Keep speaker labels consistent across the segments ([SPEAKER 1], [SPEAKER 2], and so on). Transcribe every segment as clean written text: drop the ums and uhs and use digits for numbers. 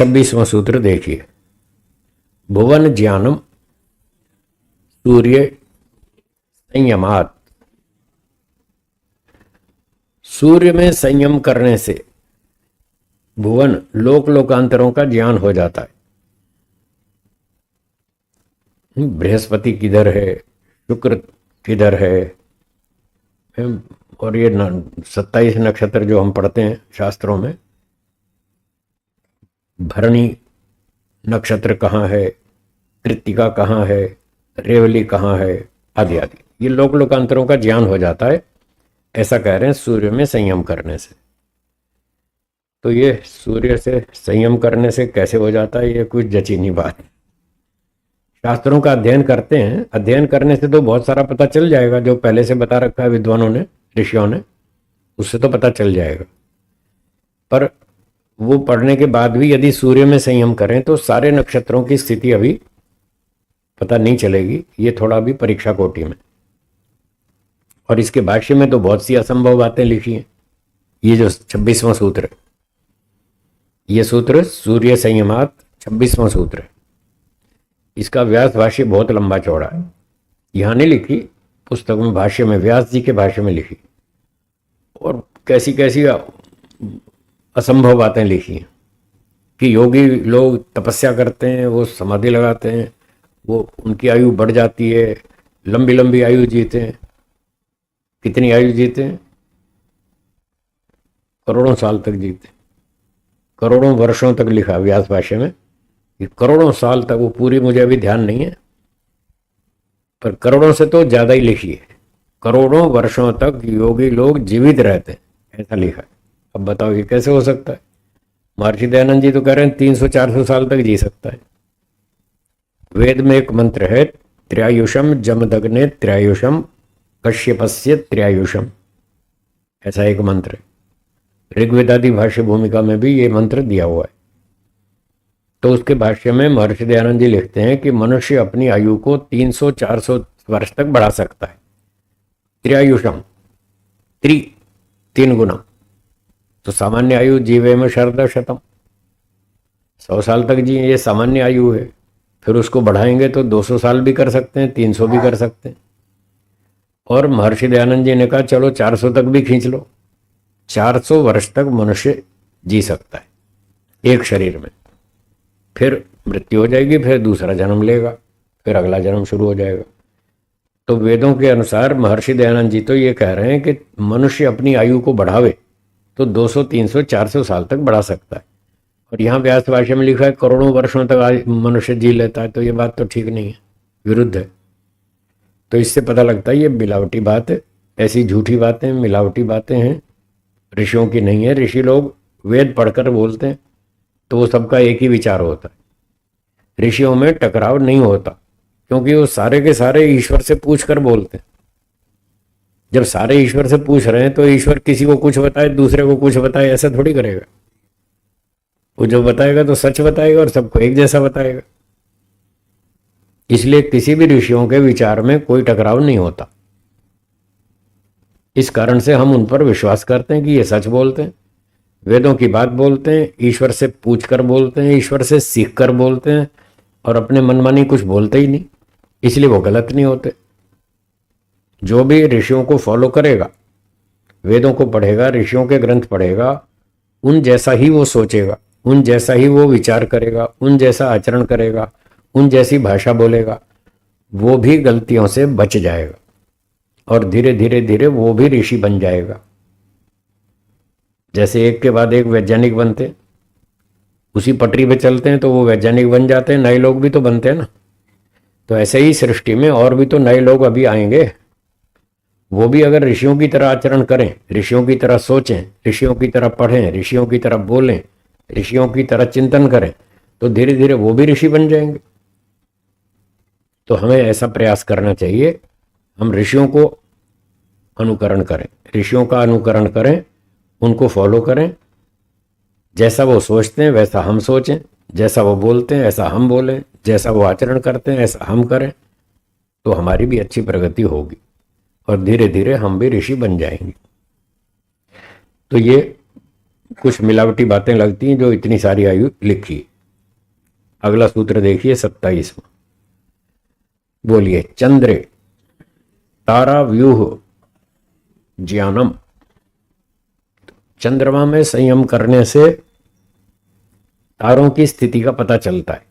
[SPEAKER 1] 26वां सूत्र देखिए। भुवन ज्ञानम सूर्य संयमात। सूर्य में संयम करने से भुवन लोक लोकांतरों का ज्ञान हो जाता है। बृहस्पति किधर है, शुक्र किधर है, और ये 27 नक्षत्र जो हम पढ़ते हैं शास्त्रों में, भरणी नक्षत्र कहाँ है, कृत्तिका कहाँ है, रेवली कहाँ है, आदि आदि, ये लोक लोकांतरों का ज्ञान हो जाता है। ऐसा कह रहे हैं सूर्य में संयम करने से। तो ये सूर्य से संयम करने से कैसे हो जाता है, ये कुछ जचीनी बात। शास्त्रों का अध्ययन करते हैं, अध्ययन करने से तो बहुत सारा पता चल जाएगा, जो पहले से बता रखा है विद्वानों ने, ऋषियों ने, उससे तो पता चल जाएगा। पर वो पढ़ने के बाद भी यदि सूर्य में संयम करें तो सारे नक्षत्रों की स्थिति अभी पता नहीं चलेगी। ये थोड़ा भी परीक्षा कोटि में। और इसके भाष्य में तो बहुत सी असंभव बातें लिखी हैं। ये जो 26वां सूत्र है, ये सूत्र सूर्य संयमात 26वां सूत्र है। इसका व्यास भाष्य बहुत लंबा चौड़ा है। यहाँ नहीं लिखी पुस्तक में, भाष्य में, व्यास जी के भाष्य में लिखी, और कैसी कैसी असंभव बातें लिखी हैं कि योगी लोग तपस्या करते हैं, वो समाधि लगाते हैं, वो उनकी आयु बढ़ जाती है, लंबी लंबी आयु जीते हैं। कितनी आयु जीते हैं? करोड़ों साल तक जीते, करोड़ों वर्षों तक लिखा व्यास भाष्य में कि करोड़ों साल तक, वो पूरी मुझे अभी ध्यान नहीं है, पर करोड़ों से तो ज्यादा ही लिखी है। करोड़ों वर्षों तक योगी लोग जीवित रहते हैं, ऐसा लिखा है। अब बताओ ये कैसे हो सकता है? महर्षि दयानंद जी तो कह रहे हैं 300-400 साल तक जी सकता है। वेद में एक मंत्र है, त्रयायुषम जमदग्ने त्रयायुषम कश्यपस्य त्रयायुषम, ऐसा एक मंत्र है। ऋग्वेदादि भाष्य भूमिका में भी ये मंत्र दिया हुआ है। तो उसके भाष्य में महर्षि दयानंद जी लिखते हैं कि मनुष्य अपनी आयु को 300-400 वर्ष तक बढ़ा सकता है। त्रयायुषम, तीन गुना। तो सामान्य आयु जीवे में शरद शतम, 100 साल तक जी, ये सामान्य आयु है। फिर उसको बढ़ाएंगे तो 200 साल भी कर सकते हैं, 300 भी कर सकते हैं। और महर्षि दयानंद जी ने कहा चलो 400 तक भी खींच लो। 400 वर्ष तक मनुष्य जी सकता है एक शरीर में। फिर मृत्यु हो जाएगी, फिर दूसरा जन्म लेगा, फिर अगला जन्म शुरू हो जाएगा। तो वेदों के अनुसार महर्षि दयानंद जी तो ये कह रहे हैं कि मनुष्य अपनी आयु को बढ़ावे तो 200, 300, 400 साल तक बढ़ा सकता है। और यहाँ व्यास भाष्य में लिखा है करोड़ों वर्षों तक मनुष्य जी लेता है। तो ये बात तो ठीक नहीं है, विरुद्ध है। तो इससे पता लगता है ये मिलावटी बात है, ऐसी झूठी बातें, मिलावटी बातें हैं, ऋषियों की नहीं है। ऋषि लोग वेद पढ़कर बोलते हैं तो वो सबका एक ही विचार होता है। ऋषियों में टकराव नहीं होता, क्योंकि वो सारे के सारे ईश्वर से पूछ कर बोलते हैं। जब सारे ईश्वर से पूछ रहे हैं तो ईश्वर किसी को कुछ बताए, दूसरे को कुछ बताए, ऐसा थोड़ी करेगा। वो जो बताएगा तो सच बताएगा और सबको एक जैसा बताएगा। इसलिए किसी भी ऋषियों के विचार में कोई टकराव नहीं होता। इस कारण से हम उन पर विश्वास करते हैं कि ये सच बोलते हैं, वेदों की बात बोलते हैं, ईश्वर से पूछ कर बोलते हैं, ईश्वर से सीख कर बोलते हैं, और अपने मनमानी कुछ बोलते ही नहीं। इसलिए वो गलत नहीं होते। जो भी ऋषियों को फॉलो करेगा, वेदों को पढ़ेगा, ऋषियों के ग्रंथ पढ़ेगा, उन जैसा ही वो सोचेगा, उन जैसा ही वो विचार करेगा, उन जैसा आचरण करेगा, उन जैसी भाषा बोलेगा, वो भी गलतियों से बच जाएगा और धीरे धीरे धीरे वो भी ऋषि बन जाएगा। जैसे एक के बाद एक वैज्ञानिक बनते, उसी पटरी पे चलते हैं तो वो वैज्ञानिक बन जाते हैं, नए लोग भी तो बनते हैं ना। तो ऐसे ही सृष्टि में और भी तो नए लोग अभी आएंगे। वो भी अगर ऋषियों की तरह आचरण करें, ऋषियों की तरह सोचें, ऋषियों की तरह पढ़ें, ऋषियों की तरह बोलें, ऋषियों की तरह चिंतन करें, तो धीरे धीरे वो भी ऋषि बन जाएंगे। तो हमें ऐसा प्रयास करना चाहिए, हम ऋषियों को अनुकरण करें, ऋषियों का अनुकरण करें, उनको फॉलो करें। जैसा वो सोचते हैं वैसा हम सोचें, जैसा वो बोलते हैं ऐसा हम बोलें, जैसा वो आचरण करते हैं ऐसा हम करें, तो हमारी भी अच्छी प्रगति होगी और धीरे धीरे हम भी ऋषि बन जाएंगे। तो ये कुछ मिलावटी बातें लगती हैं जो इतनी सारी आयु लिखी। अगला सूत्र देखिए 27वां। बोलिए, चंद्रे तारा व्यूह ज्ञानम। चंद्रमा में संयम करने से तारों की स्थिति का पता चलता है,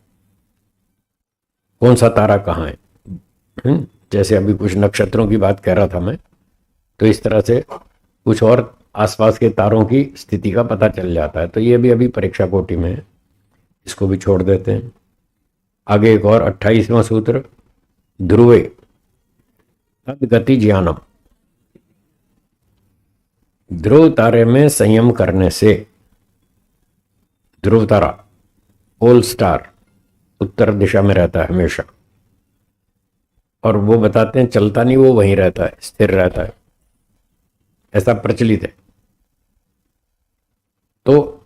[SPEAKER 1] कौन सा तारा कहाँ है। जैसे अभी कुछ नक्षत्रों की बात कह रहा था मैं, तो इस तरह से कुछ और आसपास के तारों की स्थिति का पता चल जाता है। तो ये भी अभी परीक्षा कोटि में है, इसको भी छोड़ देते हैं। आगे एक और 28वां सूत्र, ध्रुवे तद्गति ज्ञानम। ध्रुव तारे में संयम करने से, ध्रुव तारा पोल स्टार उत्तर दिशा में रहता है हमेशा, और वो बताते हैं चलता नहीं, वो वहीं रहता है, स्थिर रहता है, ऐसा प्रचलित है। तो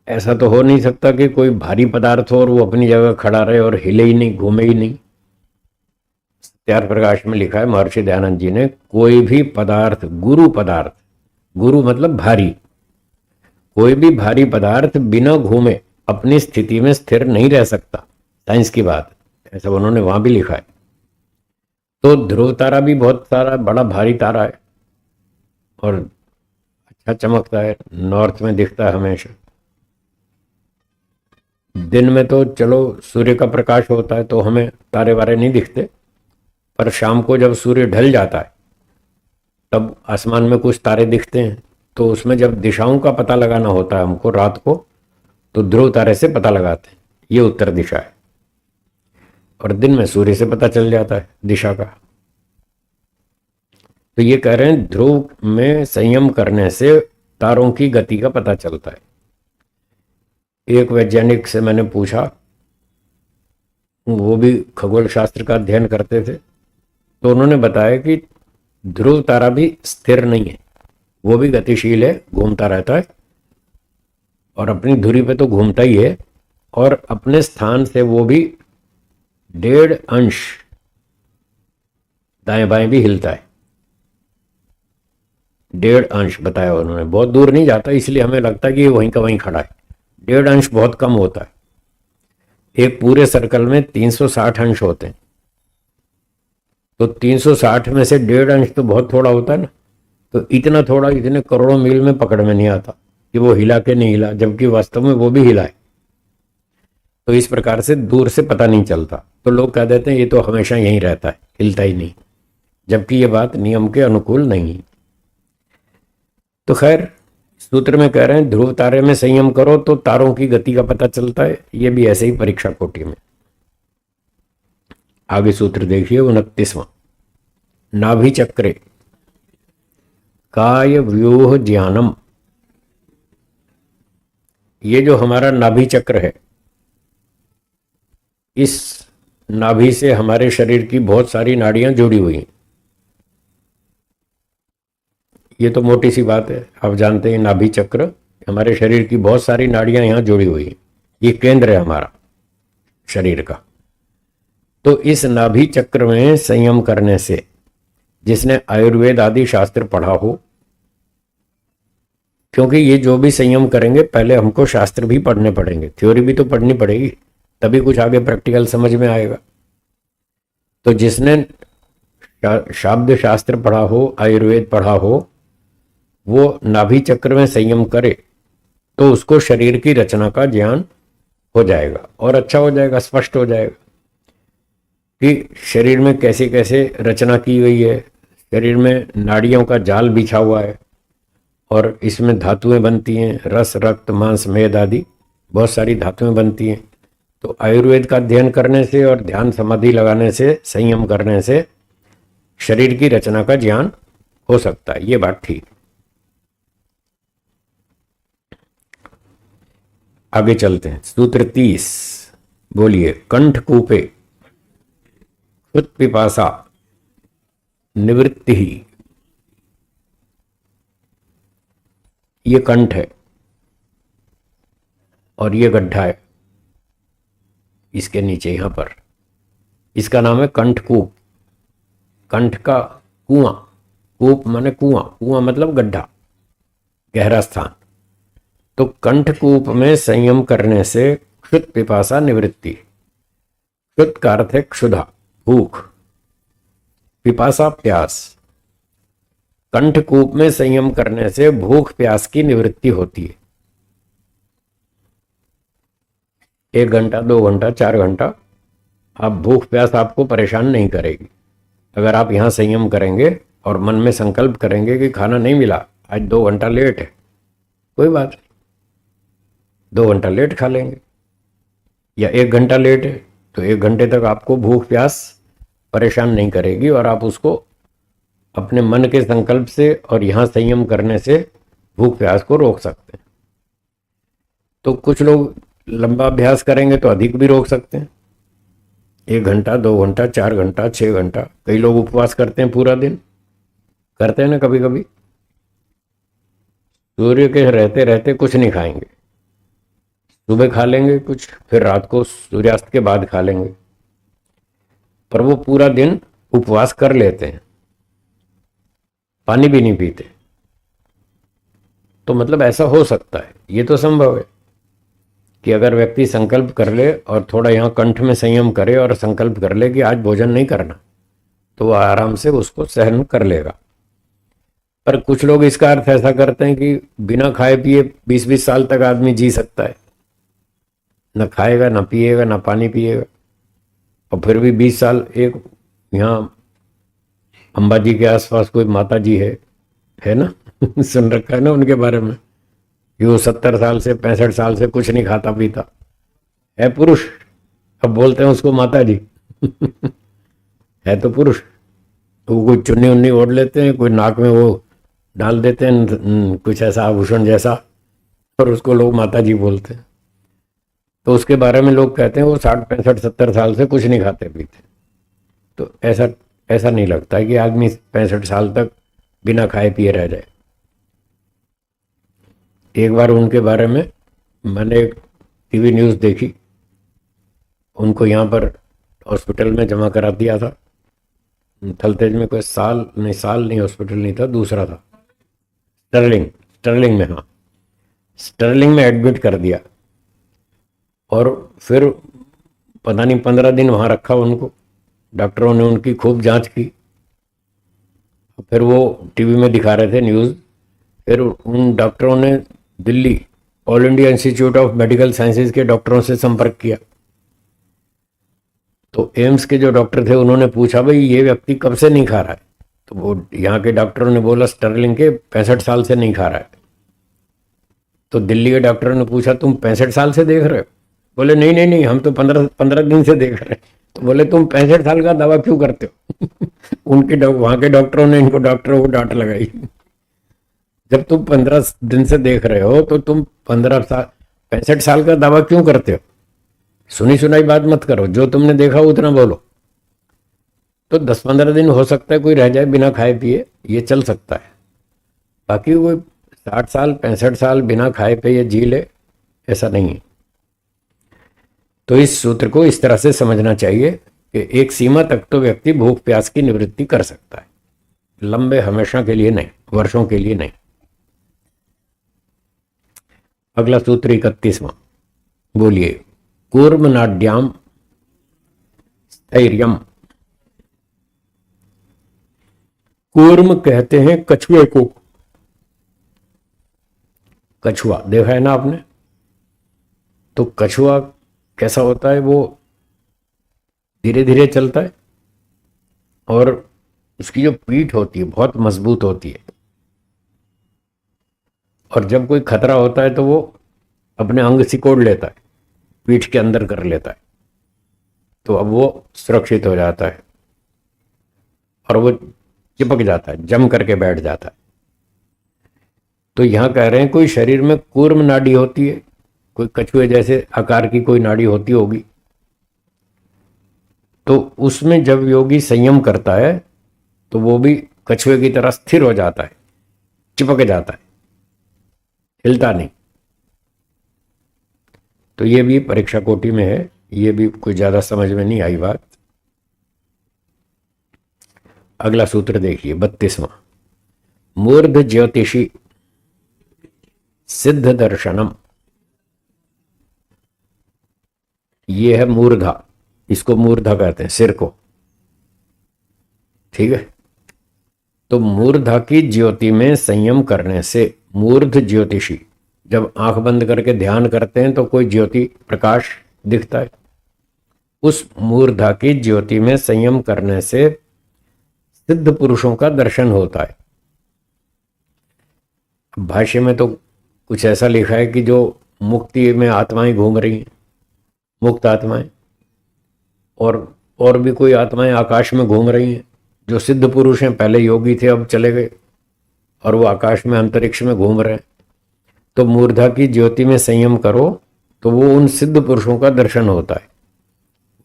[SPEAKER 1] ऐसा तो हो नहीं सकता कि कोई भारी पदार्थ हो और वो अपनी जगह खड़ा रहे और हिले ही नहीं, घूमे ही नहीं। सत्यार्थ प्रकाश में लिखा है महर्षि दयानंद जी ने, कोई भी पदार्थ, गुरु पदार्थ, गुरु मतलब भारी, कोई भी भारी पदार्थ बिना घूमे अपनी स्थिति में स्थिर नहीं रह सकता। साइंस की बात, ऐसा उन्होंने वहां भी लिखा है। तो ध्रुव तारा भी बहुत सारा बड़ा भारी तारा है और अच्छा चमकता है, नॉर्थ में दिखता है हमेशा। दिन में तो चलो सूर्य का प्रकाश होता है तो हमें तारे वारे नहीं दिखते, पर शाम को जब सूर्य ढल जाता है तब आसमान में कुछ तारे दिखते हैं। तो उसमें जब दिशाओं का पता लगाना होता है हमको रात को, तो ध्रुव तारे से पता लगाते हैं ये उत्तर दिशा है, और दिन में सूर्य से पता चल जाता है दिशा का। तो ये कह रहे हैं ध्रुव में संयम करने से तारों की गति का पता चलता है। एक वैज्ञानिक से मैंने पूछा, वो भी खगोल शास्त्र का अध्ययन करते थे, तो उन्होंने बताया कि ध्रुव तारा भी स्थिर नहीं है, वो भी गतिशील है, घूमता रहता है, और अपनी धुरी पे तो घूमता ही है, और अपने स्थान से वो भी 1.5 अंश दाएं बाएं भी हिलता है। 1.5 अंश बताया उन्होंने, बहुत दूर नहीं जाता, इसलिए हमें लगता है कि ये वहीं का वहीं खड़ा है। 1.5 अंश बहुत कम होता है, एक पूरे सर्कल में 360 अंश होते हैं, तो 360 में से 1.5 अंश तो बहुत थोड़ा होता है ना। तो इतना थोड़ा इतने करोड़ों मील में पकड़ में नहीं आता कि वो हिला के नहीं हिला, जबकि वास्तव में वो भी हिला है। तो इस प्रकार से दूर से पता नहीं चलता, तो लोग कह देते हैं ये तो हमेशा यहीं रहता है, हिलता ही नहीं, जबकि ये बात नियम के अनुकूल नहीं। तो खैर सूत्र में कह रहे हैं ध्रुव तारे में संयम करो तो तारों की गति का पता चलता है। ये भी ऐसे ही परीक्षा कोटि में। आगे सूत्र देखिए 29वां, नाभि चक्रे काय व्यूह ज्ञानम। ये जो हमारा नाभि चक्र है, इस नाभि से हमारे शरीर की बहुत सारी नाड़ियां जुड़ी हुई हैं। ये तो मोटी सी बात है, आप जानते हैं नाभि चक्र, हमारे शरीर की बहुत सारी नाड़ियां यहां जुड़ी हुई हैं, ये केंद्र है हमारा शरीर का। तो इस नाभि चक्र में संयम करने से, जिसने आयुर्वेद आदि शास्त्र पढ़ा हो, क्योंकि ये जो भी संयम करेंगे पहले हमको शास्त्र भी पढ़ने पड़ेंगे, थ्योरी भी तो पढ़नी पड़ेगी, तभी कुछ आगे प्रैक्टिकल समझ में आएगा। तो जिसने शाब्द शास्त्र पढ़ा हो, आयुर्वेद पढ़ा हो, वो नाभि चक्र में संयम करे तो उसको शरीर की रचना का ज्ञान हो जाएगा और अच्छा हो जाएगा, स्पष्ट हो जाएगा कि शरीर में कैसे कैसे रचना की गई है। शरीर में नाड़ियों का जाल बिछा हुआ है और इसमें धातुएं बनती हैं, रस, रक्त, मांस, मेद आदि बहुत सारी धातुएं बनती हैं। तो आयुर्वेद का अध्ययन करने से और ध्यान समाधि लगाने से, संयम करने से शरीर की रचना का ज्ञान हो सकता है, ये बात ठीक। आगे चलते हैं, सूत्र 30, बोलिए, कंठ कूपे खुद पिपासा निवृत्ति ही। ये कंठ है और ये गड्ढा है इसके नीचे, यहां पर, इसका नाम है कंठकूप। कंठ का कुआं, कूप माने कुआं, कुआं मतलब गड्ढा, गहरा स्थान। तो कंठकूप में संयम करने से क्षुत पिपासा निवृत्ति, क्षुध का अर्थ है क्षुधा, भूख। पिपासा, प्यास। कंठकूप में संयम करने से भूख प्यास की निवृत्ति होती है। 1 घंटा, 2 घंटा, 4 घंटा आप भूख प्यास आपको परेशान नहीं करेगी। अगर आप यहां संयम करेंगे और मन में संकल्प करेंगे कि खाना नहीं मिला, आज 2 घंटा लेट है, कोई बात नहीं, 2 घंटा लेट खा लेंगे। या 1 घंटा लेट है तो 1 घंटे तक आपको भूख प्यास परेशान नहीं करेगी और आप उसको अपने मन के संकल्प से और यहां संयम करने से भूख प्यास को रोक सकते हैं। तो कुछ लोग लंबा अभ्यास करेंगे तो अधिक भी रोक सकते हैं, 1 घंटा, 2 घंटा, 4 घंटा, 6 घंटा। कई लोग उपवास करते हैं, पूरा दिन करते हैं ना कभी कभी। सूर्य के रहते रहते कुछ नहीं खाएंगे, सुबह खा लेंगे कुछ, फिर रात को सूर्यास्त के बाद खा लेंगे, पर वो पूरा दिन उपवास कर लेते हैं, पानी भी नहीं पीते। तो मतलब ऐसा हो सकता है, ये तो संभव है कि अगर व्यक्ति संकल्प कर ले और थोड़ा यहाँ कंठ में संयम करे और संकल्प कर ले कि आज भोजन नहीं करना, तो वह आराम से उसको सहन कर लेगा। पर कुछ लोग इसका अर्थ ऐसा करते हैं कि बिना खाए पिए 20-20 साल तक आदमी जी सकता है, न खाएगा, न पिएगा, न पानी पिएगा, और फिर भी 20 साल। एक यहाँ अंबाजी के आसपास कोई माता जी है ना सुन रखा है ना उनके बारे में कि वो 70 साल से 65 साल से कुछ नहीं खाता पीता है, पुरुष, अब बोलते हैं उसको माता जी है तो पुरुष। तो वो कोई चुन्नी उन्नी ओढ़ लेते हैं, कोई नाक में वो डाल देते हैं कुछ ऐसा आभूषण जैसा, और उसको लोग माता जी बोलते हैं। तो उसके बारे में लोग कहते हैं वो 60, 65, 70 साल से कुछ नहीं खाते पीते। तो ऐसा नहीं लगता है कि आदमी 65 साल तक बिना खाए पिए रह जाए। एक बार उनके बारे में मैंने एक टीवी न्यूज़ देखी, उनको यहाँ पर हॉस्पिटल में जमा करा दिया था, थलतेज में कोई साल नहीं हॉस्पिटल नहीं था, दूसरा था, स्टर्लिंग में, हाँ स्टर्लिंग में एडमिट कर दिया। और फिर पता नहीं 15 दिन वहाँ रखा उनको, डॉक्टरों ने उनकी खूब जांच की। फिर वो टीवी में दिखा रहे थे न्यूज़, फिर उन डॉक्टरों ने Delhi all India institute of medical sciences के डॉक्टरों से संपर्क किया। तो एम्स के जो डॉक्टर थे उन्होंने पूछा भाई ये व्यक्ति कब से नहीं खा रहा है, तो वो यहाँ के डॉक्टरों ने बोला स्टर्लिंग के 65 साल से नहीं खा रहा है। तो दिल्ली के डॉक्टरों ने पूछा तुम 65 साल से देख रहे हो? बोले नहीं हम तो 15 दिन से देख रहे हैं। तो बोले तुम 65 साल का दावा क्यों करते हो उनके वहां के डॉक्टरों ने डॉक्टरों को डांट लगाई, जब तुम 15 दिन से देख रहे हो तो तुम 65 साल का दावा क्यों करते हो? सुनी सुनाई बात मत करो, जो तुमने देखा उतना बोलो। तो 10-15 दिन हो सकता है कोई रह जाए बिना खाए पिए, ये चल सकता है, बाकी कोई 60 साल 65 साल बिना खाए पिए जी ले, ऐसा नहीं है। तो इस सूत्र को इस तरह से समझना चाहिए कि एक सीमा तक तो व्यक्ति भूख प्यास की निवृत्ति कर सकता है, लंबे हमेशा के लिए नहीं, वर्षों के लिए नहीं। अगला सूत्र 31वां, बोलिए। कूर्म नाड्याम स्थैर्यम। कूर्म कहते हैं कछुए को, कछुआ देखा है ना आपने? तो कछुआ कैसा होता है? वो धीरे धीरे चलता है और उसकी जो पीठ होती है बहुत मजबूत होती है, और जब कोई खतरा होता है तो वो अपने अंग सिकोड़ लेता है, पीठ के अंदर कर लेता है, तो अब वो सुरक्षित हो जाता है और वो चिपक जाता है, जम करके बैठ जाता है। तो यहां कह रहे हैं कोई शरीर में कूर्म नाड़ी होती है, कोई कछुए जैसे आकार की कोई नाड़ी होती होगी, तो उसमें जब योगी संयम करता है तो वो भी कछुए की तरह स्थिर हो जाता है, चिपक जाता है, हिलता नहीं। तो ये भी परीक्षा कोटि में है, ये भी कोई ज्यादा समझ में नहीं आई बात। अगला सूत्र देखिए 32वां, मूर्ध ज्योतिषी सिद्ध दर्शनम। ये है मूर्धा, इसको मूर्धा कहते हैं, सिर को। ठीक है। तो मूर्धा की ज्योति में संयम करने से, मूर्ध ज्योतिषी जब आंख बंद करके ध्यान करते हैं तो कोई ज्योति प्रकाश दिखता है। उस मूर्धा की ज्योति में संयम करने से सिद्ध पुरुषों का दर्शन होता है। भाष्य में तो कुछ ऐसा लिखा है कि जो मुक्ति में आत्माएं घूम रही हैं, मुक्त आत्माएं, और भी कोई आत्माएं आकाश में घूम रही हैं। जो सिद्ध पुरुष हैं, पहले योगी थे, अब चले गए और वो आकाश में अंतरिक्ष में घूम रहे हैं। तो मूर्धा की ज्योति में संयम करो तो वो उन सिद्ध पुरुषों का दर्शन होता है।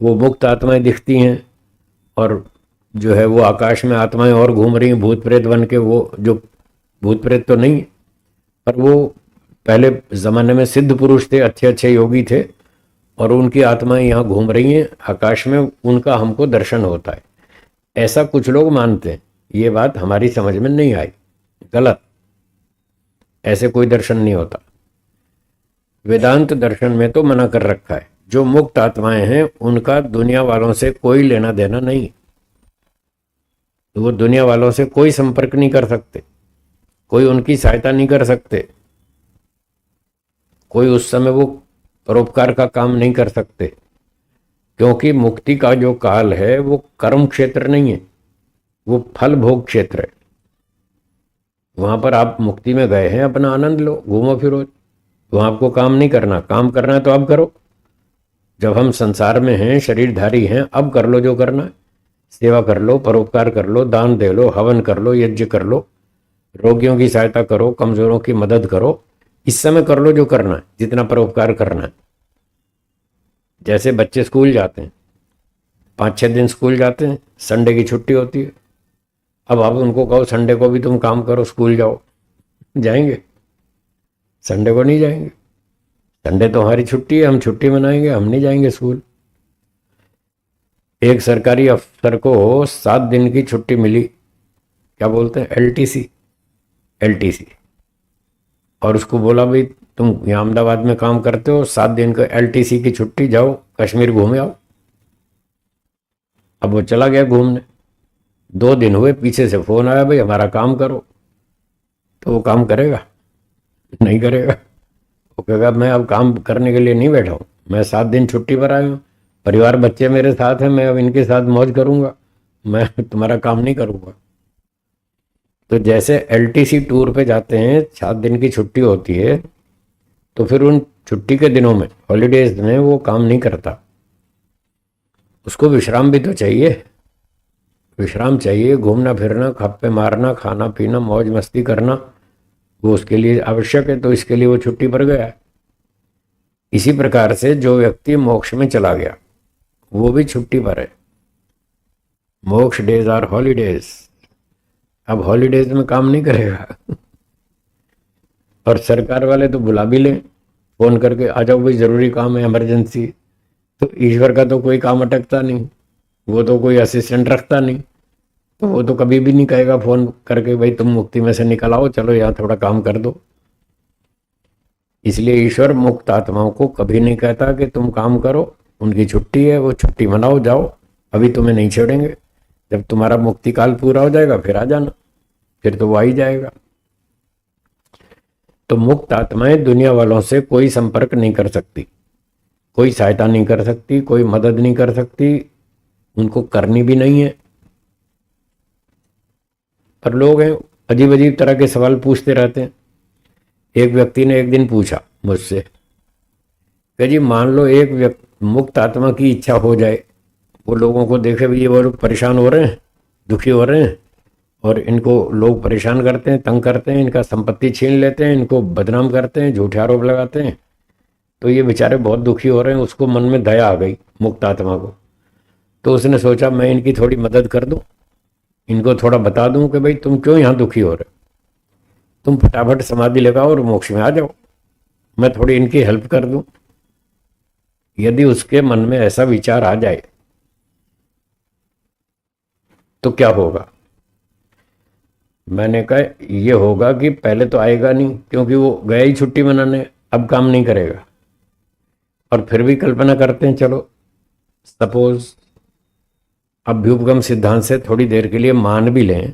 [SPEAKER 1] वो मुक्त आत्माएं दिखती हैं और जो है वो आकाश में आत्माएं और घूम रही हैं भूत प्रेत बन के। वो जो भूत प्रेत तो नहीं, पर वो पहले जमाने में सिद्ध पुरुष थे, अच्छे अच्छे योगी थे, और उनकी आत्माएं यहाँ घूम रही हैं आकाश में, उनका हमको दर्शन होता है। ऐसा कुछ लोग मानते हैं। ये बात हमारी समझ में नहीं आई, गलत। ऐसे कोई दर्शन नहीं होता। वेदांत दर्शन में तो मना कर रखा है, जो मुक्त आत्माएं हैं उनका दुनिया वालों से कोई लेना देना नहीं। तो वो दुनिया वालों से कोई संपर्क नहीं कर सकते, कोई उनकी सहायता नहीं कर सकते, कोई उस समय वो परोपकार का काम नहीं कर सकते, क्योंकि मुक्ति का जो काल है वो कर्म क्षेत्र नहीं है, वो फल भोग क्षेत्र है। वहां पर आप मुक्ति में गए हैं, अपना आनंद लो, घूमो फिरो, वहां आपको काम नहीं करना। काम करना है तो अब करो। जब हम संसार में हैं, शरीरधारी हैं, अब कर लो जो करना है। सेवा कर लो, परोपकार कर लो, दान दे लो, हवन कर लो, यज्ञ कर लो, रोगियों की सहायता करो, कमजोरों की मदद करो। इस समय कर लो जो करना है, जितना परोपकार करना है। जैसे बच्चे स्कूल जाते हैं, 5-6 दिन स्कूल जाते हैं, संडे की छुट्टी होती है। अब आप उनको कहो संडे को भी तुम काम करो, स्कूल जाओ, जाएंगे? संडे को नहीं जाएंगे। संडे तो हमारी छुट्टी है, हम छुट्टी मनाएंगे, हम नहीं जाएंगे स्कूल। एक सरकारी अफसर को 7 दिन की छुट्टी मिली, क्या बोलते हैं, एलटीसी। और उसको बोला भाई तुम यहाँ अहमदाबाद में काम करते हो, 7 दिन का एलटीसी की छुट्टी, जाओ कश्मीर घूमे आओ। अब वो चला गया घूमने। 2 दिन हुए, पीछे से फोन आया, भाई हमारा काम करो। तो वो काम करेगा? नहीं करेगा। वो कहेगा मैं अब काम करने के लिए नहीं बैठा हूँ, मैं 7 दिन छुट्टी पर आया हूँ, परिवार बच्चे मेरे साथ हैं, मैं अब इनके साथ मौज करूंगा, मैं तुम्हारा काम नहीं करूंगा। तो जैसे एलटीसी टूर पे जाते हैं, 7 दिन की छुट्टी होती है, तो फिर उन छुट्टी के दिनों में, हॉलीडेज में, वो काम नहीं करता। उसको विश्राम भी तो चाहिए, विश्राम चाहिए, घूमना फिरना, खप्पे मारना, खाना पीना, मौज मस्ती करना, वो उसके लिए आवश्यक है। तो इसके लिए वो छुट्टी पर गया है। इसी प्रकार से जो व्यक्ति मोक्ष में चला गया वो भी छुट्टी पर है। मोक्ष डेज आर हॉलीडेज। अब हॉलीडेज में काम नहीं करेगा। और सरकार वाले तो बुला भी लें फोन करके, आ जाओ भाई जरूरी काम है, इमरजेंसी। तो ईश्वर का तो कोई काम अटकता नहीं, वो तो कोई असिस्टेंट रखता नहीं, तो वो तो कभी भी नहीं कहेगा फोन करके भाई तुम मुक्ति में से निकल आओ, चलो यहाँ थोड़ा काम कर दो। इसलिए ईश्वर मुक्त आत्माओं को कभी नहीं कहता कि तुम काम करो, उनकी छुट्टी है, वो छुट्टी मनाओ, जाओ, अभी तुम्हें नहीं छोड़ेंगे। जब तुम्हारा मुक्ति काल पूरा हो जाएगा फिर आ जाना, फिर तो वो आ ही जाएगा। तो मुक्त आत्माएं दुनिया वालों से कोई संपर्क नहीं कर सकती, कोई सहायता नहीं कर सकती, कोई मदद नहीं कर सकती, उनको करनी भी नहीं है। पर लोग हैं अजीब अजीब तरह के सवाल पूछते रहते हैं। एक व्यक्ति ने एक दिन पूछा मुझसे कि जी मान लो एक मुक्त आत्मा की इच्छा हो जाए, वो लोगों को देखे भी ये वो लोग परेशान हो रहे हैं, दुखी हो रहे हैं, और इनको लोग परेशान करते हैं, तंग करते हैं, इनका संपत्ति छीन लेते हैं, इनको बदनाम करते हैं, झूठे आरोप लगाते हैं, तो ये बेचारे बहुत दुखी हो रहे हैं। उसको मन में दया आ गई मुक्त आत्मा को। तो उसने सोचा मैं इनकी थोड़ी मदद कर दूं, इनको थोड़ा बता दूं कि भाई तुम क्यों यहाँ दुखी हो रहे, तुम फटाफट समाधि लगाओ और मोक्ष में आ जाओ, मैं थोड़ी इनकी हेल्प कर दूं। यदि उसके मन में ऐसा विचार आ जाए तो क्या होगा? मैंने कहा ये होगा कि पहले तो आएगा नहीं, क्योंकि वो गया ही छुट्टी मनाने, अब काम नहीं करेगा। और फिर भी कल्पना करते हैं चलो सपोज अभ्युपगम सिद्धांत से थोड़ी देर के लिए मान भी लें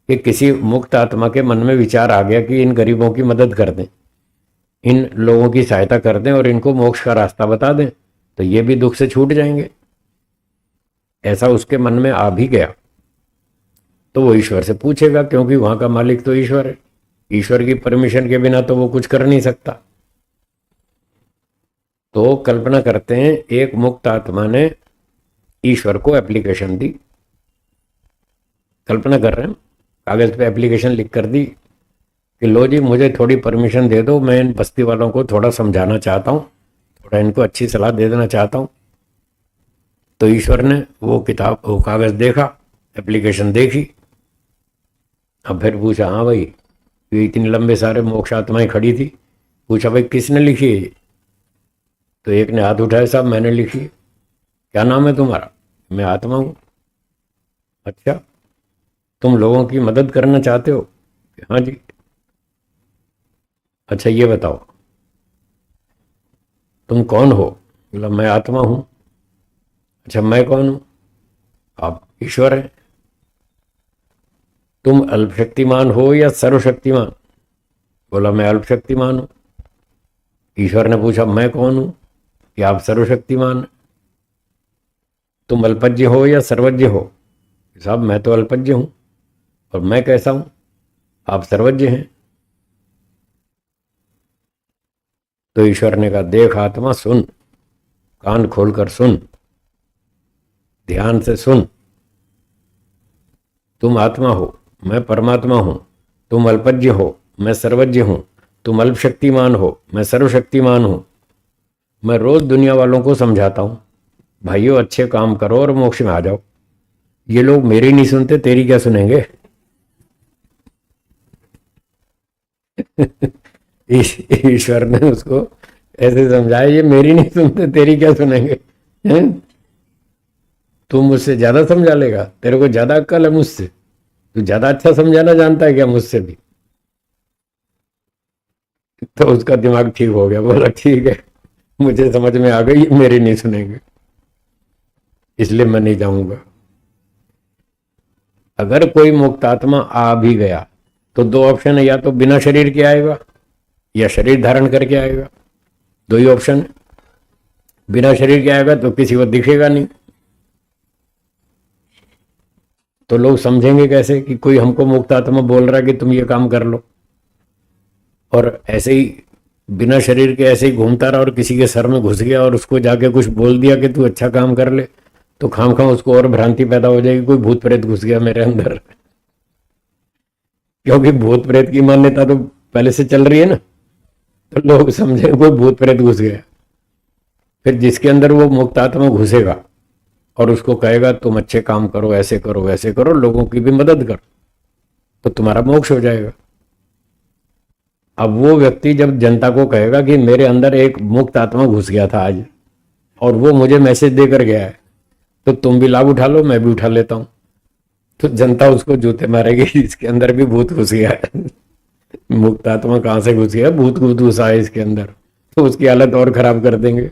[SPEAKER 1] कि किसी मुक्त आत्मा के मन में विचार आ गया कि इन गरीबों की मदद कर दें, इन लोगों की सहायता कर दें और इनको मोक्ष का रास्ता बता दें, तो ये भी दुख से छूट जाएंगे। ऐसा उसके मन में आ भी गया तो वो ईश्वर से पूछेगा, क्योंकि वहां का मालिक तो ईश्वर है। ईश्वर की परमिशन के बिना तो वो कुछ कर नहीं सकता। तो कल्पना करते हैं एक मुक्त आत्मा ने ईश्वर को एप्लीकेशन दी, कल्पना कर रहे हैं, कागज पे एप्लीकेशन लिख कर दी कि लो जी मुझे थोड़ी परमिशन दे दो, मैं इन बस्ती वालों को थोड़ा समझाना चाहता हूँ, थोड़ा इनको अच्छी सलाह दे देना चाहता हूँ। तो ईश्वर ने वो कागज देखा, एप्लीकेशन देखी। अब फिर पूछा, हाँ भाई, ये इतनी लंबे सारे मोक्ष आत्माएं खड़ी थी, पूछा भाई किसने लिखी है? तो एक ने हाथ उठाया, साहब मैंने लिखी। क्या नाम है तुम्हारा? मैं आत्मा हूं। अच्छा, तुम लोगों की मदद करना चाहते हो? हाँ जी। अच्छा ये बताओ तुम कौन हो? बोला मैं आत्मा हूं। अच्छा मैं कौन हूं? आप ईश्वर हैं। तुम अल्पशक्तिमान हो या सर्वशक्तिमान? बोला मैं अल्पशक्तिमान हूं। ईश्वर ने पूछा मैं कौन हूं कि आप सर्वशक्तिमान हैं? तुम अल्पज्ञ हो या सर्वज्ञ हो? साहब मैं तो अल्पज्ञ हूं। और मैं कैसा हूं? आप सर्वज्ञ हैं। तो ईश्वर ने कहा देख आत्मा सुन, कान खोलकर सुन, ध्यान से सुन। तुम आत्मा हो, मैं परमात्मा हूं। तुम अल्पज्ञ हो, मैं सर्वज्ञ हूं। तुम अल्पशक्तिमान हो, मैं सर्वशक्तिमान हूं। मैं रोज दुनिया वालों को समझाता हूं, भाइयों अच्छे काम करो और मोक्ष में आ जाओ। ये लोग मेरी नहीं सुनते, तेरी क्या सुनेंगे? ईश्वर ने उसको ऐसे समझाया, ये मेरी नहीं सुनते, तेरी क्या सुनेंगे? हैं? तू मुझसे ज्यादा समझा लेगा, तेरे को ज्यादा अक्ल है मुझसे, तू ज्यादा अच्छा समझाना जानता है क्या मुझसे भी? तो उसका दिमाग ठीक हो गया, बोला ठीक है, मुझे समझ में आ गई, मेरी नहीं सुनेंगे, इसलिए मैं नहीं जाऊंगा। अगर कोई मुक्त आत्मा आ भी गया तो दो ऑप्शन है, या तो बिना शरीर के आएगा या शरीर धारण करके आएगा, दो ही ऑप्शन है। बिना शरीर के आएगा तो किसी को दिखेगा नहीं, तो लोग समझेंगे कैसे कि कोई हमको मुक्त आत्मा बोल रहा है कि तुम ये काम कर लो। और ऐसे ही बिना शरीर के ऐसे ही घूमता रहा और किसी के सर में घुस गया और उसको जाके कुछ बोल दिया कि तू अच्छा काम कर ले, तो खाम खाम उसको और भ्रांति पैदा हो जाएगी, कोई भूत प्रेत घुस गया मेरे अंदर। क्योंकि भूत प्रेत की मान्यता तो पहले से चल रही है ना, तो लोग समझे कोई भूत प्रेत घुस गया। फिर जिसके अंदर वो मुक्त आत्मा घुसेगा और उसको कहेगा तुम अच्छे काम करो, ऐसे करो वैसे करो, लोगों की भी मदद करो, तो तुम्हारा मोक्ष हो जाएगा। अब वो व्यक्ति जब जनता को कहेगा कि मेरे अंदर एक मुक्त आत्मा घुस गया था आज और वो मुझे मैसेज देकर गया है, तो तुम भी लाभ उठा लो, मैं भी उठा लेता हूं, तो जनता उसको जूते मारेगी, इसके अंदर भी भूत घुस गया है। मुक्त आत्मा कहां से घुस गया? भूत भूत घुसा है इसके अंदर, तो उसकी हालत और खराब कर देंगे।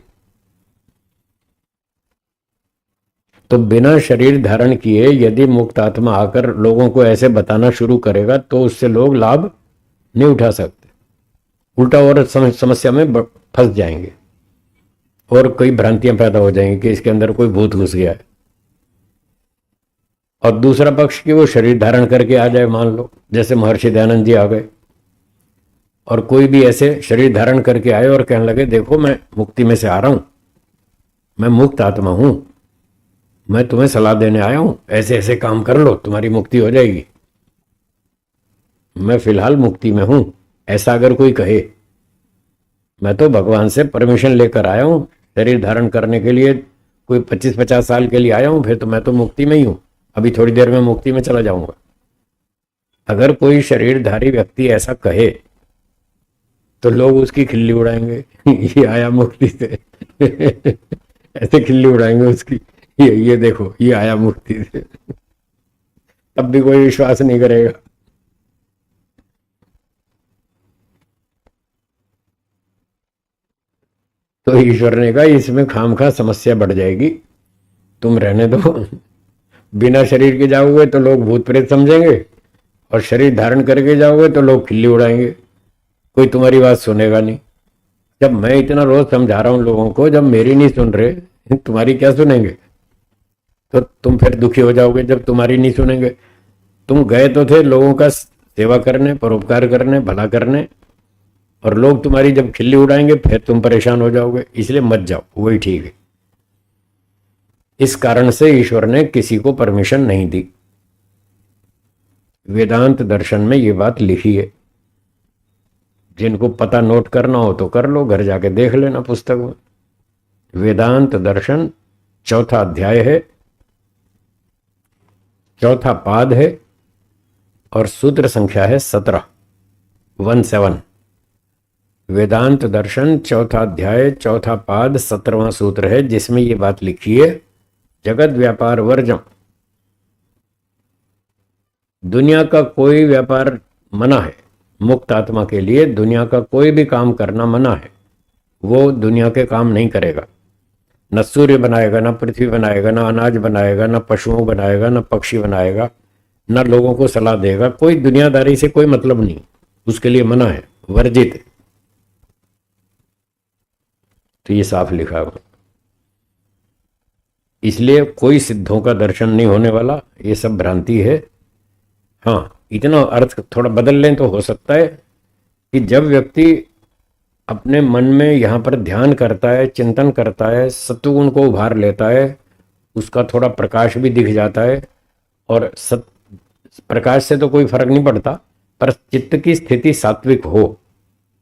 [SPEAKER 1] तो बिना शरीर धारण किए यदि मुक्त आत्मा आकर लोगों को ऐसे बताना शुरू करेगा तो उससे लोग लाभ नहीं उठा सकते, उल्टा और समस्या में फंस जाएंगे और कई भ्रांतियां पैदा हो जाएंगी कि इसके अंदर कोई भूत घुस गया है। और दूसरा पक्ष कि वो शरीर धारण करके आ जाए, मान लो जैसे महर्षि दयानंद जी आ गए और कोई भी ऐसे शरीर धारण करके आए और कहने लगे देखो मैं मुक्ति में से आ रहा हूं, मैं मुक्त आत्मा हूं, मैं तुम्हें सलाह देने आया हूं, ऐसे ऐसे काम कर लो तुम्हारी मुक्ति हो जाएगी, मैं फिलहाल मुक्ति में हूं, ऐसा अगर कोई कहे, मैं तो भगवान से परमिशन लेकर आया हूं शरीर धारण करने के लिए, कोई 25-50 साल के लिए आया हूं, फिर तो मैं तो मुक्ति में ही हूं, अभी थोड़ी देर में मुक्ति में चला जाऊंगा। अगर कोई शरीरधारी व्यक्ति ऐसा कहे तो लोग उसकी खिल्ली उड़ाएंगे। ये आया मुक्ति से। ऐसे खिल्ली उड़ाएंगे उसकी, ये देखो ये आया मुक्ति से। तब भी कोई विश्वास नहीं करेगा। तो ईश्वर ने कहा इसमें खामखा समस्या बढ़ जाएगी, तुम रहने दो। बिना शरीर के जाओगे तो लोग भूत प्रेत समझेंगे, और शरीर धारण करके जाओगे तो लोग खिल्ली उड़ाएंगे, कोई तुम्हारी बात सुनेगा नहीं। जब मैं इतना रोज समझा रहा हूं लोगों को, जब मेरी नहीं सुन रहे, तुम्हारी क्या सुनेंगे? तो तुम फिर दुखी हो जाओगे जब तुम्हारी नहीं सुनेंगे। तुम गए तो थे लोगों का सेवा करने, परोपकार करने, भला करने, और लोग तुम्हारी जब खिल्ली उड़ाएंगे फिर तुम परेशान हो जाओगे। इसलिए मत जाओ, वही ठीक है। इस कारण से ईश्वर ने किसी को परमिशन नहीं दी। वेदांत दर्शन में ये बात लिखी है। जिनको पता नोट करना हो तो कर लो, घर जाके देख लेना पुस्तक में। वेदांत दर्शन चौथा अध्याय है, चौथा पाद है, और सूत्र संख्या है 17, 17। वेदांत दर्शन चौथा अध्याय, चौथा पाद, 17वां सूत्र है, जिसमें ये बात लिखी है, जगत व्यापार वर्जम। दुनिया का कोई व्यापार मना है। मुक्त आत्मा के लिए दुनिया का कोई भी काम करना मना है। वो दुनिया के काम नहीं करेगा। न सूर्य बनाएगा, न पृथ्वी बनाएगा, न अनाज बनाएगा, न पशुओं बनाएगा, न पक्षी बनाएगा, न लोगों को सलाह देगा। कोई दुनियादारी से कोई मतलब नहीं, उसके लिए मना है, वर्जित है। तो ये साफ लिखा हुआ। इसलिए कोई सिद्धों का दर्शन नहीं होने वाला, ये सब भ्रांति है। हाँ, इतना अर्थ थोड़ा बदल लें तो हो सकता है कि जब व्यक्ति अपने मन में यहाँ पर ध्यान करता है, चिंतन करता है, सत्वगुण को उभार लेता है, उसका थोड़ा प्रकाश भी दिख जाता है। और प्रकाश से तो कोई फर्क नहीं पड़ता, पर चित्त की स्थिति सात्विक हो,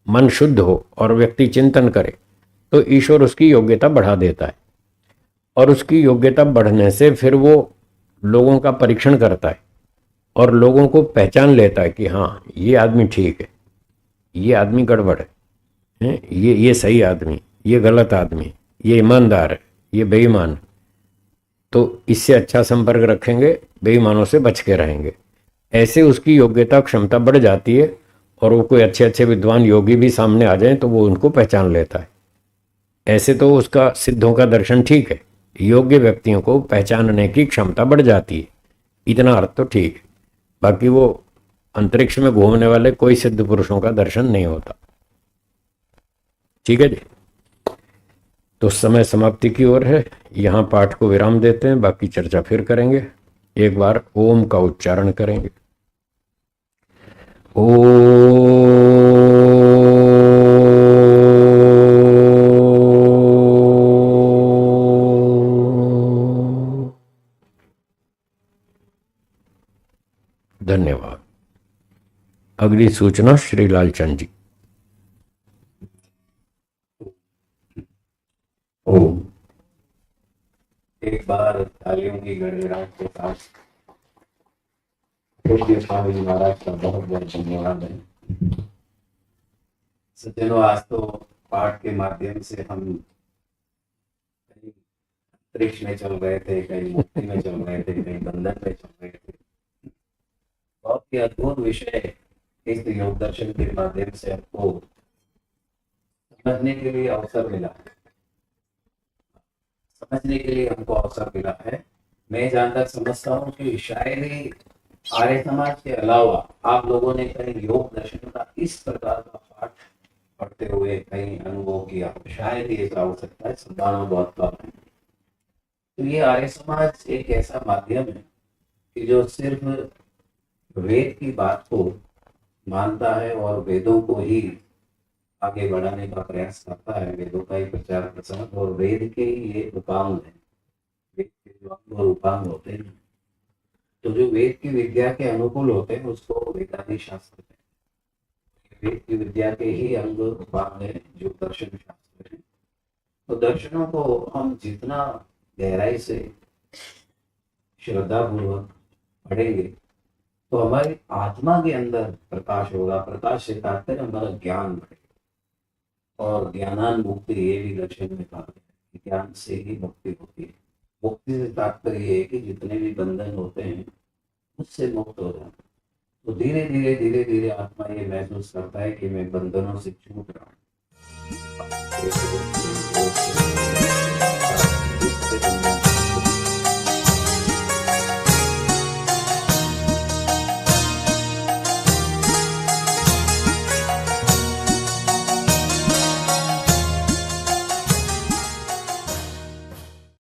[SPEAKER 1] मन शुद्ध हो, और व्यक्ति चिंतन करे, तो ईश्वर उसकी योग्यता बढ़ा देता है। और उसकी योग्यता बढ़ने से फिर वो लोगों का परीक्षण करता है और लोगों को पहचान लेता है कि हाँ, ये आदमी ठीक है, ये आदमी गड़बड़ है, ये सही आदमी, ये गलत आदमी, ये ईमानदार है, ये बेईमान। तो इससे अच्छा संपर्क रखेंगे, बेईमानों से बच के रहेंगे। ऐसे उसकी योग्यता क्षमता बढ़ जाती है, और वो कोई अच्छे अच्छे विद्वान योगी भी सामने आ जाएं तो वो उनको पहचान लेता है। ऐसे तो उसका सिद्धों का दर्शन ठीक है, योग्य व्यक्तियों को पहचानने की क्षमता बढ़ जाती है। इतना अर्थ तो ठीक है। बाकी वो अंतरिक्ष में घूमने वाले कोई सिद्ध पुरुषों का दर्शन नहीं होता। ठीक है जी। तो समय समाप्ति की ओर है, यहाँ पाठ को विराम देते हैं, बाकी चर्चा फिर करेंगे। एक बार ओम का उच्चारण करेंगे। धन्यवाद। अगली सूचना श्री लालचंद जी। ओम।
[SPEAKER 2] एक बार तालियों की गड़गड़ाहट के साथ पूज्य स्वामी जी महाराज का बहुत बहुत धन्यवाद है। सज्जनों, आज तो पाठ के माध्यम से हम कहीं अंतरिक्ष में चल रहे थे, कहीं मुक्ति में चल रहे थे, कहीं बंधन में चल रहे थे। बहुत ही अद्भुत विषय इस योग दर्शन के माध्यम से हमको समझने के लिए अवसर मिला है, समझने के लिए हमको अवसर मिला है। मैं जहाँ तक समझता हूँ कि शायद ही आर्य समाज के अलावा आप लोगों ने कहीं योग दर्शन का इस प्रकार का पाठ पढ़ते हुए कहीं अनुभव किया, शायद ही ऐसा हो सकता है, संभावना बहुत कम है। तो ये आर्य समाज एक ऐसा माध्यम है कि जो सिर्फ वेद की बात को मानता है और वेदों को ही आगे बढ़ाने का प्रयास करता है, वेदों का ही प्रचार प्रसार, और वेद के ही ये उपांग है। वेद के जो अंग और उपांग होते हैं, तो जो वेद की विद्या के अनुकूल होते हैं उसको वेदांती शास्त्र है। वेद की विद्या के ही अंग उपांग है जो दर्शन शास्त्र है। तो दर्शनों को हम जितना गहराई से श्रद्धा पूर्वक पढ़ेंगे तो हमारी आत्मा के अंदर प्रकाश होगा। प्रकाश से तात्पर्य हमारा ज्ञान बढ़ेगा, और ज्ञानान मुक्ति, ये भी दर्शन में कहा है, ज्ञान से ही मुक्ति होती है। मुक्ति से तात्पर्य ये है कि जितने भी बंधन होते हैं उससे मुक्त हो जाना। तो धीरे धीरे धीरे धीरे आत्मा ये महसूस करता है कि मैं बंधनों से छूट रहा हूँ।